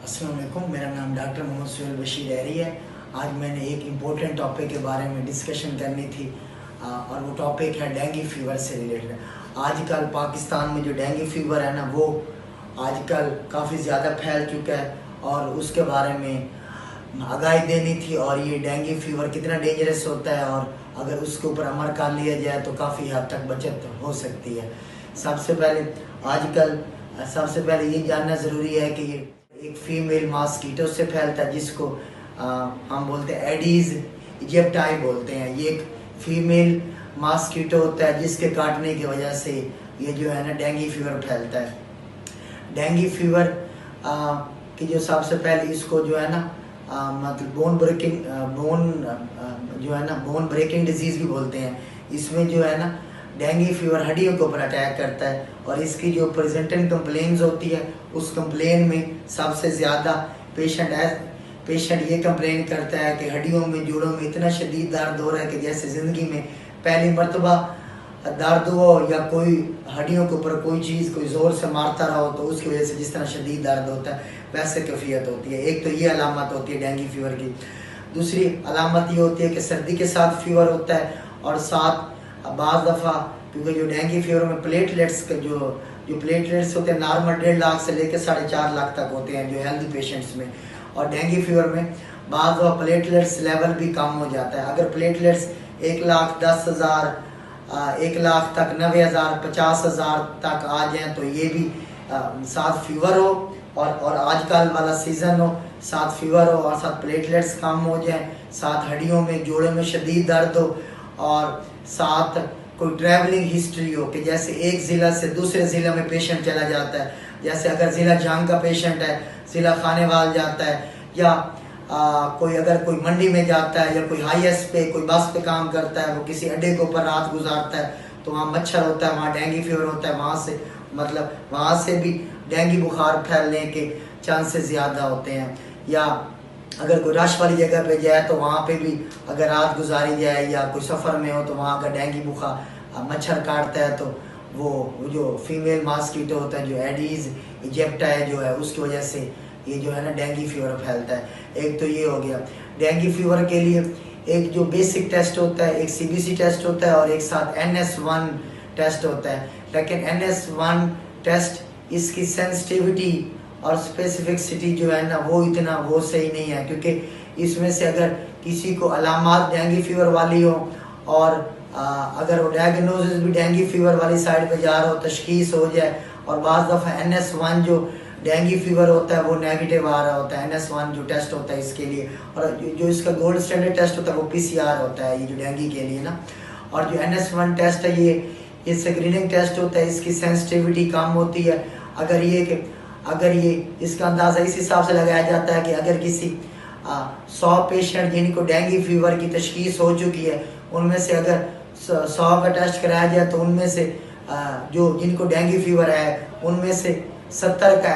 अस्सलाम वालेकुम, मेरा नाम डॉक्टर मोहम्मद सुहेल बशीर एरी है। आज मैंने एक इम्पोर्टेंट टॉपिक के बारे में डिस्कशन करनी थी और वो टॉपिक है डेंगू फीवर से रिलेटेड। आजकल पाकिस्तान में जो डेंगू फीवर है ना, वो आजकल काफ़ी ज़्यादा फैल चुका है और उसके बारे में आगाही देनी थी। और ये डेंगू फीवर कितना डेंजरस होता है और अगर उसके ऊपर अमल कर लिया जाए तो काफ़ी हद तक बचत हो सकती है। सबसे पहले ये जानना ज़रूरी है कि ये एक फीमेल मॉस्किटो से फैलता है, जिसको हम बोलते हैं एडीज इजिप्टाई बोलते हैं। ये एक फीमेल मॉस्किटो होता है जिसके काटने की वजह से ये जो है ना डेंगू फीवर फैलता है। डेंगू फीवर की जो सबसे पहले इसको जो है ना मतलब बोन ब्रेकिंग डिजीज़ भी बोलते हैं। इसमें जो है ना डेंगू फीवर हड्डियों के ऊपर अटैक करता है और इसकी जो प्रेजेंटेंट कंप्लेन्स होती है, उस कंप्लेन में सबसे ज़्यादा पेशेंट ये कंप्लेन करता है कि हड्डियों में जोड़ों में इतना शदीद दर्द हो रहा है कि जैसे ज़िंदगी में पहली मरतबा दर्द हो या कोई हड्डियों के ऊपर कोई चीज़ कोई ज़ोर से मारता रहो तो उसकी वजह से जिस तरह शदीद दर्द होता है वैसे कैफियत होती है। एक तो ये अलामत होती है डेंगू फीवर की। दूसरी अलामत ये होती है कि सर्दी के साथ फीवर होता है और साथ बाज़ दफ़ा क्योंकि जो डेंगू फीवर में प्लेटलेट्स के जो प्लेटलेट्स होते हैं नॉर्मल 1.5 लाख से लेकर 4.5 लाख तक होते हैं जो हेल्दी पेशेंट्स में। और डेंगू फीवर में बाज़ दफ़ा प्लेटलेट्स लेवल भी कम हो जाता है। अगर प्लेटलेट्स 1,10,000 1 लाख तक 90,000 50,000 तक आ जाए तो ये भी साथ फीवर हो और आजकल वाला सीज़न हो, साथ फीवर हो और साथ प्लेटलेट्स कम हो जाए, साथ हड्डियों में जोड़ों में शदीद दर्द हो और साथ कोई ट्रैवलिंग हिस्ट्री हो कि जैसे एक ज़िला से दूसरे ज़िला में पेशेंट चला जाता है। जैसे अगर ज़िला जंग का पेशेंट है, ज़िला खानेवाल जाता है या अगर कोई मंडी में जाता है या कोई हाईएस्ट पे कोई बस पे काम करता है, वो किसी अड्डे के ऊपर रात गुजारता है तो वहाँ मच्छर होता है, वहाँ डेंगू फीवर होता है, वहाँ से भी डेंगू बुखार फैलने के चांसेस ज़्यादा होते हैं। या अगर कोई रश वाली जगह पे जाए तो वहाँ पे भी अगर रात गुजारी जाए या कोई सफ़र में हो तो वहाँ अगर डेंगू बुखार मच्छर काटता है तो वो जो फीमेल मॉस्किटो होता है जो एडीज इजिप्टाई जो है उसकी वजह से ये जो है ना डेंगू फीवर फैलता है। एक तो ये हो गया। डेंगू फीवर के लिए एक जो बेसिक टेस्ट होता है, एक CBC टेस्ट होता है और एक साथ NS1 टेस्ट होता है। लेकिन NS1 टेस्ट इसकी सेंसिटिविटी और स्पेसिफिसिटी जो है ना वो सही नहीं है, क्योंकि इसमें से अगर किसी को अलामात डेंगू फीवर वाली हो और अगर वो डायग्नोसिस भी डेंगू फीवर वाली साइड पे जा रहा हो, तशखीस हो जाए और बाज़ दफ़ा NS1 जो डेंगू फीवर होता है वो नेगेटिव आ रहा होता है। NS1 जो टेस्ट होता है इसके लिए, और जो इसका गोल्ड स्टैंडर्ड टेस्ट होता है वो PCR होता है ये जो डेंगू के लिए ना। और जो NS1 टेस्ट है ये स्क्रीनिंग टेस्ट होता है, इसकी सेंसिटिविटी कम होती है। अगर ये इसका अंदाज़ा इस हिसाब से लगाया जाता है कि अगर किसी 100 पेशेंट जिनको डेंगू फीवर की तशखीस हो चुकी है उनमें से अगर 100 का टेस्ट कराया जाए तो उनमें से जो जिनको डेंगू फीवर है उनमें से 70 का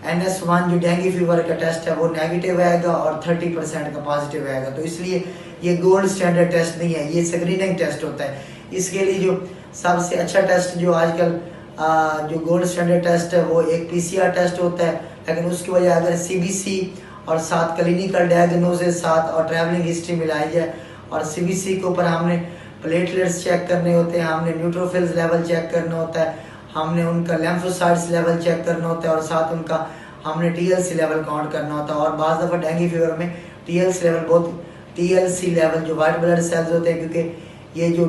NS1 जो डेंगू फीवर का टेस्ट है वो नेगेटिव आएगा और 30% का पॉजिटिव आएगा। तो इसलिए ये गोल्ड स्टैंडर्ड टेस्ट नहीं है, ये स्क्रीनिंग टेस्ट होता है। इसके लिए जो सबसे अच्छा टेस्ट जो आजकल जो गोल्ड स्टैंडर्ड टेस्ट है वो एक PCR टेस्ट होता है। लेकिन उसकी वजह अगर CBC और साथ क्लिनिकल डायग्नोसिस साथ और ट्रैवलिंग हिस्ट्री मिलाई जाए और CBC के ऊपर हमने प्लेटलेट्स चेक करने होते हैं, हमने न्यूट्रोफिल्स लेवल चेक करना होता है, हमने उनका लिम्फोसाइट्स लेवल चेक करना होता है और साथ उनका हमने TLC लेवल काउंट करना होता है। और बाज़ दफ़ा डेंगू फीवर में TLC लेवल जो वाइट ब्लड सेल्स होते हैं, क्योंकि ये जो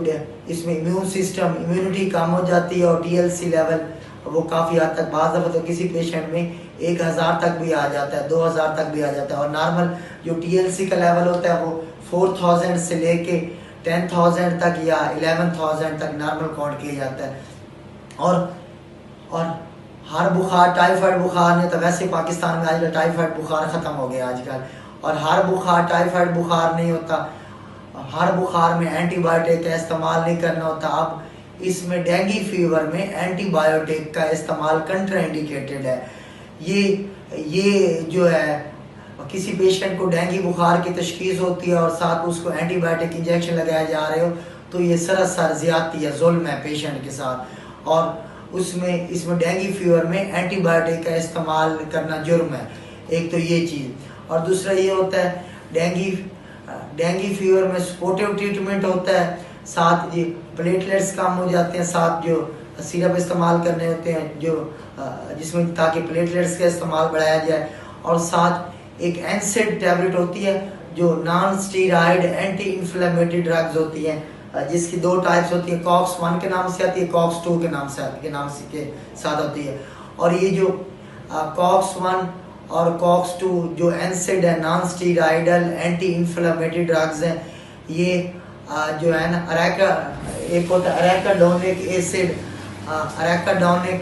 इसमें इम्यूनिटी कम हो जाती है और TLC लेवल वो काफ़ी हद तक बाज़ दफ़ा तो किसी पेशेंट में 1000 तक भी आ जाता है, 2000 तक भी आ जाता है। और नॉर्मल जो TLC का लेवल होता है वो 4000 से लेके 10,000 तक या 11,000 तक नॉर्मल काउंट किया जाता है। और हर बुखार टाइफाइड बुखार ने तो वैसे पाकिस्तान में आजकल टाइफाइड बुखार ख़त्म हो गया आजकल, और हर बुखार टाइफाइड बुखार नहीं होता, हर बुखार में एंटीबायोटिक का इस्तेमाल नहीं करना होता। अब इसमें डेंगू फीवर में एंटीबायोटिक का इस्तेमाल कंट्राइंडिकेटेड है। ये जो है किसी पेशेंट को डेंगू बुखार की तशखीस होती है और साथ उसको एंटीबायोटिक इंजेक्शन लगाया जा रहे हो तो ये सरासर ज़्यादती है, जुल्म है पेशेंट के साथ। और उसमें इसमें डेंगू फीवर में एंटीबायोटिक का इस्तेमाल करना जुर्म है। एक तो ये चीज़, और दूसरा ये होता है डेंगू फीवर में सपोर्टिव ट्रीटमेंट होता है, साथ ये प्लेटलेट्स कम हो जाते हैं, साथ जो सिरप इस्तेमाल करने होते हैं जो जिसमें ताकि प्लेटलेट्स का इस्तेमाल बढ़ाया जाए, और साथ एक एनसेड टैबलेट होती है जो non steroid anti inflammatory drugs होती हैं, जिसकी दो टाइप्स होती है, कॉक्स 1 के नाम से आती है, कॉक्स 2 के नाम से के साथ होती है। और ये जो कॉक्स 1 और कॉक्स 2 जो एनसेड है, non steroidal anti inflammatory drugs हैं, ये जो है ना एक होता है अरेकाडोनिक एसिड, अरेकाडोनिक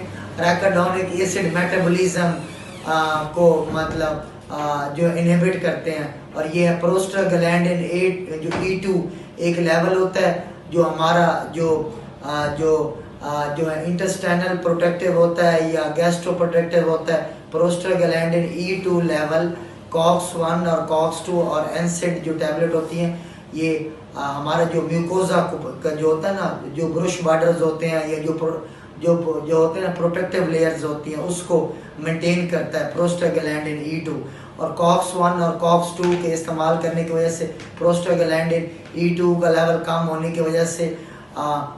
एसिड मेटाबॉलिज्म को मतलब जो इनहिबिट करते हैं, और ये है प्रोस्टाग्लैंडिन 8 जो E2 एक लेवल होता है जो हमारा जो है इंटेस्टाइनल प्रोटेक्टिव होता है या गैस्ट्रो प्रोटेक्टिव होता है। प्रोस्टाग्लैंडिन E2 लेवल कॉक्स 1 और कॉक्स 2 और एनसेड जो टैबलेट होती हैं, ये हमारा जो म्यूकोजा का जो होता है ना, जो ब्रुश बॉर्डर्स होते हैं या जो होते हैं ना प्रोटेक्टिव लेयर्स होती हैं, उसको मेंटेन करता है प्रोस्टाग्लैंडिन E2। और कॉक्स 1 और कॉक्स 2 के इस्तेमाल करने की वजह से प्रोस्टाग्लैंडिन E2 का लेवल कम होने की वजह से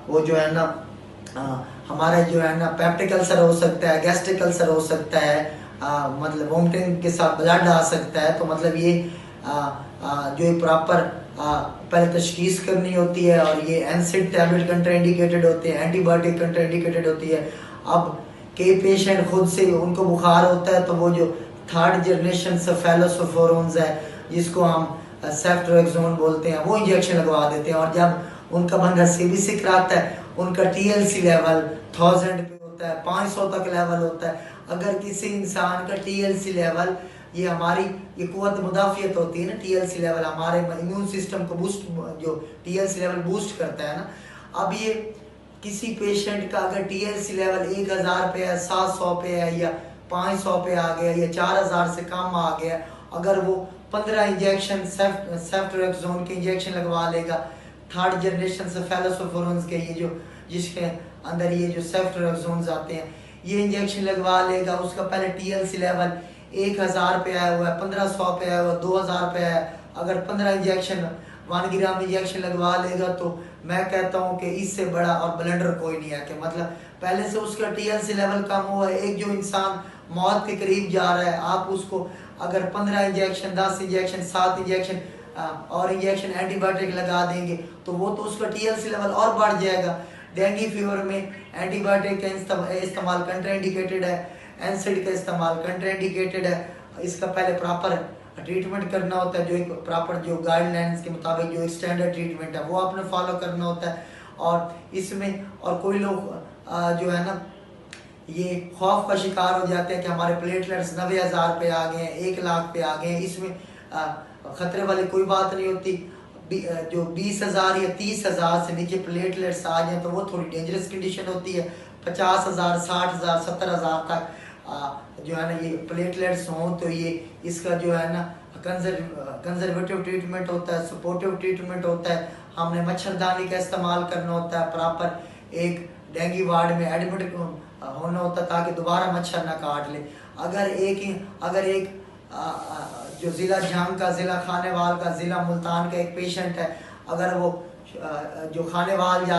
वो जो है ना हमारा जो है ना पेप्टिक अल्सर हो सकता है, गैस्ट्रिक अल्सर हो सकता है, मतलब वोमिटिंग के साथ ब्लड आ सकता है। तो मतलब ये जो प्रॉपर पहले तशखीस करनी होती है, और ये एनसिड टैबलेट कंट्राइंडिकेटेड होते हैं, एंटीबायोटिक कंट्राइंडिकेटेड होती है। अब कई पेशेंट खुद से उनको बुखार होता है तो वो जो 3rd जनरेशन सेफेलोस्पोरोन्स है, जिसको हम सेफ्ट्रोक्सोन बोलते हैं, वो इंजेक्शन लगवा देते हैं। और जब उनका बंदा सीबीसी कराता है, उनका TLC लेवल 1000 पे होता है, 500 तक लेवल होता है। अगर किसी इंसान का TLC लेवल, ये हमारी ये कुव्वत मुदाफियत होती है ना, TLC लेवल हमारे इम्यून सिस्टम को बूस्ट, जो TLC लेवल बूस्ट करता है ना। अब ये किसी पेशेंट का अगर TLC लेवल 1000 पे है, 700 पे है, या 500 पे आ गया, या 4000 से कम आ गया, अगर वो 15 इंजेक्शन सेफ्ट्रोक्सोन के इंजेक्शन लगवा लेगा, 3rd जनरेशन सेफेलोस्पोरोन्स के, ये जो जिसके अंदर ये जो सेफ्ट्रोक्सोन्स आते हैं, ये इंजेक्शन लगवा लेगा, उसका पहले TLC लेवल 1000 पे आया हुआ है, 1500 पे आया हुआ है, 2000 पे आया, अगर 15 इंजेक्शन 1 ग्राम इंजेक्शन लगवा लेगा, तो मैं कहता हूँ कि इससे बड़ा और ब्लंडर कोई नहीं है। कि मतलब पहले से उसका TLC लेवल कम हुआ है, एक जो इंसान मौत के करीब जा रहा है, आप उसको अगर 15 इंजेक्शन, 10 इंजेक्शन, 7 इंजेक्शन और इंजेक्शन एंटीबायोटिक लगा देंगे, तो वो तो उसका TLC लेवल और बढ़ जाएगा। डेंगू फीवर में एंटीबायोटिक का इस्तेमाल कंट्राइंडिकेटेड है, एनसिड का इस्तेमाल कंट्राइंडिकेटेड है। इसका पहले प्रॉपर ट्रीटमेंट करना होता है, जो एक प्रॉपर जो गाइडलाइंस के मुताबिक जो एक स्टैंडर्ड ट्रीटमेंट है वो आपने फॉलो करना होता है। और इसमें और कोई लोग जो है ना ये खौफ का शिकार हो जाते हैं कि हमारे प्लेटलेट्स 90,000 पे आ गए हैं, 1 लाख पे आ गए हैं। इसमें खतरे वाली कोई बात नहीं होती। जो 20,000 या 30,000 से नीचे प्लेटलेट्स आ जाए तो वो थोड़ी डेंजरस कंडीशन होती है। 50,000, 60,000, 70,000 तक जो है ना ये प्लेटलेट्स हों तो ये इसका जो है ना कंजर्वेटिव ट्रीटमेंट होता है, सपोर्टिव ट्रीटमेंट होता है। हमने मच्छरदानी का इस्तेमाल करना होता है, प्रॉपर एक डेंगू वार्ड में एडमिट होना होता है ताकि दोबारा मच्छर ना काट ले। अगर एक जो ज़िला झांग का, ज़िला खानेवाल का, ज़िला मुल्तान का एक पेशेंट है, अगर वो जो खानेवाल